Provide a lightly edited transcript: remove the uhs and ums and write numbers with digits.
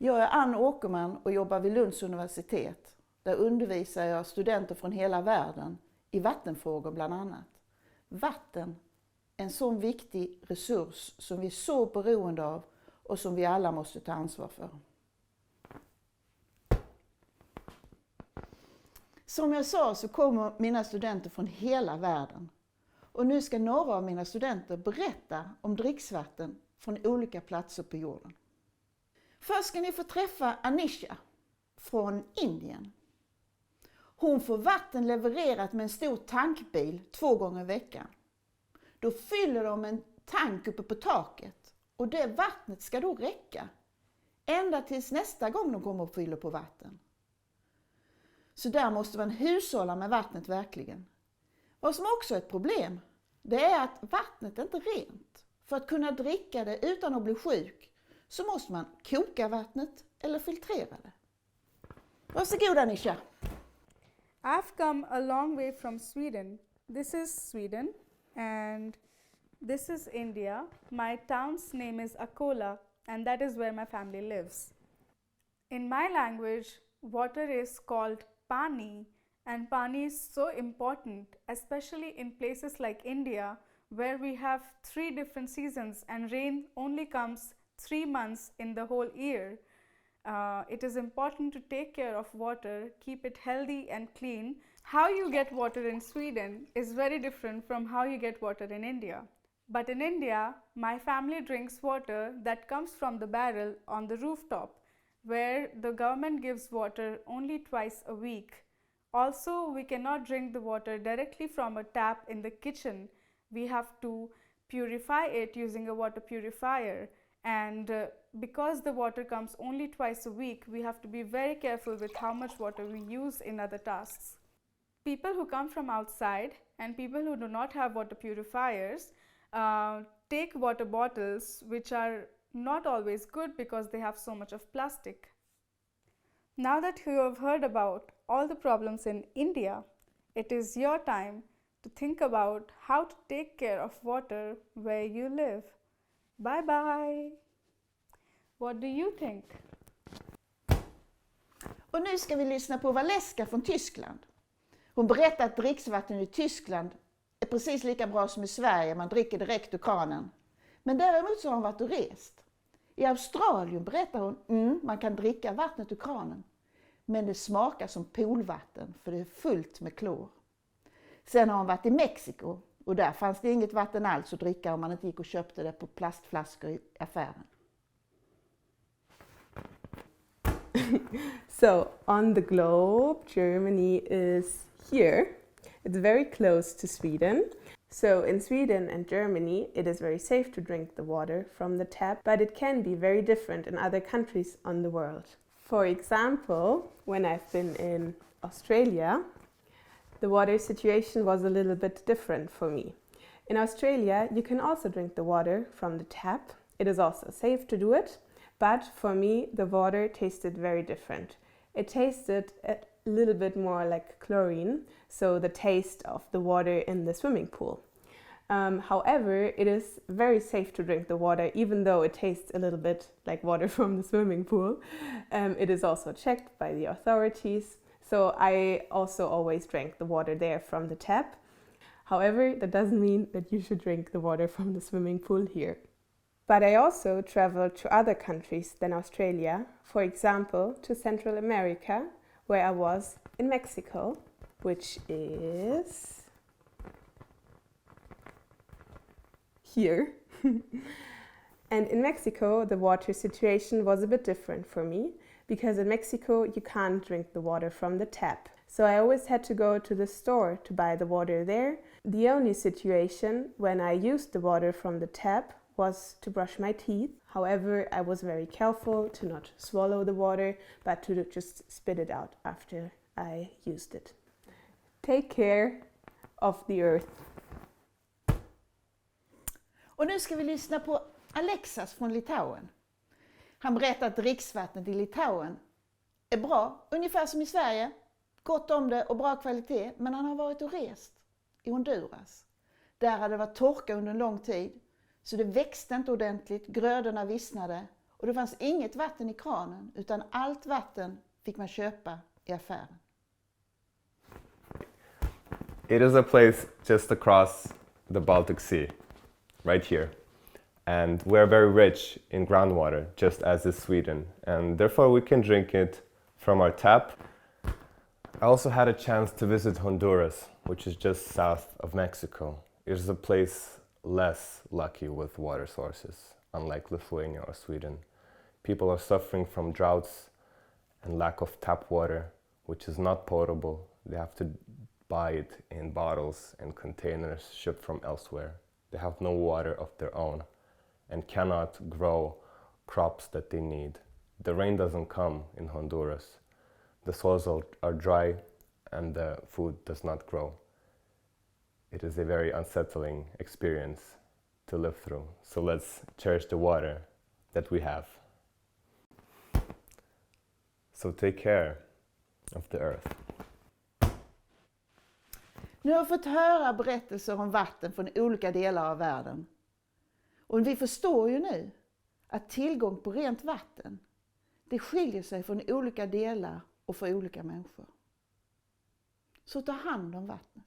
Jag är Åkerman och jobbar vid Lunds universitet. Där undervisar jag studenter från hela världen i vattenfrågor bland annat. Vatten är en sån viktig resurs som vi är så beroende av och som vi alla måste ta ansvar för. Som jag sa så kommer mina studenter från hela världen. Och nu ska några av mina studenter berätta om dricksvatten från olika platser på jorden. Först ska ni få träffa Anisha från Indien. Hon får vatten levererat med en stor tankbil 2 gånger i veckan. Då fyller de en tank uppe på taket och det vattnet ska då räcka. Ända tills nästa gång de kommer och fyller på vatten. Så där måste man hushålla med vattnet verkligen. Vad som också är ett problem, det är att vattnet inte är rent. För att kunna dricka det utan att bli sjuk så måste man koka vattnet eller filtrera det. Varsågod Anisha. I've come a long way from Sweden. This is Sweden and this is India. My town's name is Akola and that is where my family lives. In my language, water is called pani, and pani is so important, especially in places like India where we have 3 different seasons and rain only comes 3 months in the whole year. It is important to take care of water, keep it healthy and clean. How you get water in Sweden is very different from how you get water in India. But in India, my family drinks water that comes from the barrel on the rooftop, where the government gives water only twice a week. Also, we cannot drink the water directly from a tap in the kitchen. We have to purify it using a water purifier. And because the water comes only twice a week, we have to be very careful with how much water we use in other tasks. People who come from outside and people who do not have water purifiers take water bottles, which are not always good because they have so much of plastic. Now that you have heard about all the problems in India, it is your time to think about how to take care of water where you live. Bye bye! What do you think? Och nu ska vi lyssna på Valeska från Tyskland. Hon berättar att dricksvatten i Tyskland är precis lika bra som i Sverige, man dricker direkt ur kranen. Men däremot så har hon varit och rest. I Australien berättar hon, man kan dricka vattnet ur kranen. Men det smakar som poolvatten för det är fullt med klor. Sen har hon varit i Mexiko och där fanns det inget vatten alls att dricka om man inte gick och köpte det på plastflaskor i affären. So on the globe, Germany is here. It's very close to Sweden. So in Sweden and Germany, it is very safe to drink the water from the tap, but it can be very different in other countries on the world. For example, when I've been in Australia, the water situation was a little bit different for me. In Australia, you can also drink the water from the tap. It is also safe to do it, but for me, the water tasted very different. It tasted a little bit more like chlorine, so the taste of the water in the swimming pool. However, it is very safe to drink the water, even though it tastes a little bit like water from the swimming pool. It is also checked by the authorities, so I also always drank the water there from the tap. However, that doesn't mean that you should drink the water from the swimming pool here. But I also traveled to other countries than Australia, for example, to Central America, where I was in Mexico, which is here. And in Mexico, the water situation was a bit different for me, because in Mexico you can't drink the water from the tap. So I always had to go to the store to buy the water there. The only situation when I used the water from the tap was to brush my teeth. However, I was very careful to not swallow the water, but to just spit it out after I used it. Take care of the earth. Och nu ska vi lyssna på Alexas från Litauen. Han berättar att dricksvattnet i Litauen är bra, ungefär som i Sverige. Gott om det och bra kvalitet, men han har varit och rest i Honduras. Där hade det varit torka under en lång tid, så det växte inte ordentligt, grödorna vissnade Och det fanns inget vatten i kranen utan allt vatten fick man köpa i affären. It is a place just across the Baltic Sea, right here. And we're very rich in groundwater, just as is Sweden. And therefore we can drink it from our tap. I also had a chance to visit Honduras, which is just south of Mexico. It is a place less lucky with water sources, unlike Lithuania or Sweden. People are suffering from droughts and lack of tap water, which is not potable. They have to buy it in bottles and containers shipped from elsewhere. They have no water of their own and cannot grow crops that they need. The rain doesn't come in Honduras. The soils are dry and the food does not grow. It is a very unsettling experience to live through. So let's cherish the water that we have. So take care of the earth. Nu har jag fått höra berättelser om vatten från olika delar av världen. Och vi förstår ju nu att tillgång på rent vatten, det skiljer sig från olika delar och för olika människor. Så ta hand om vattnet.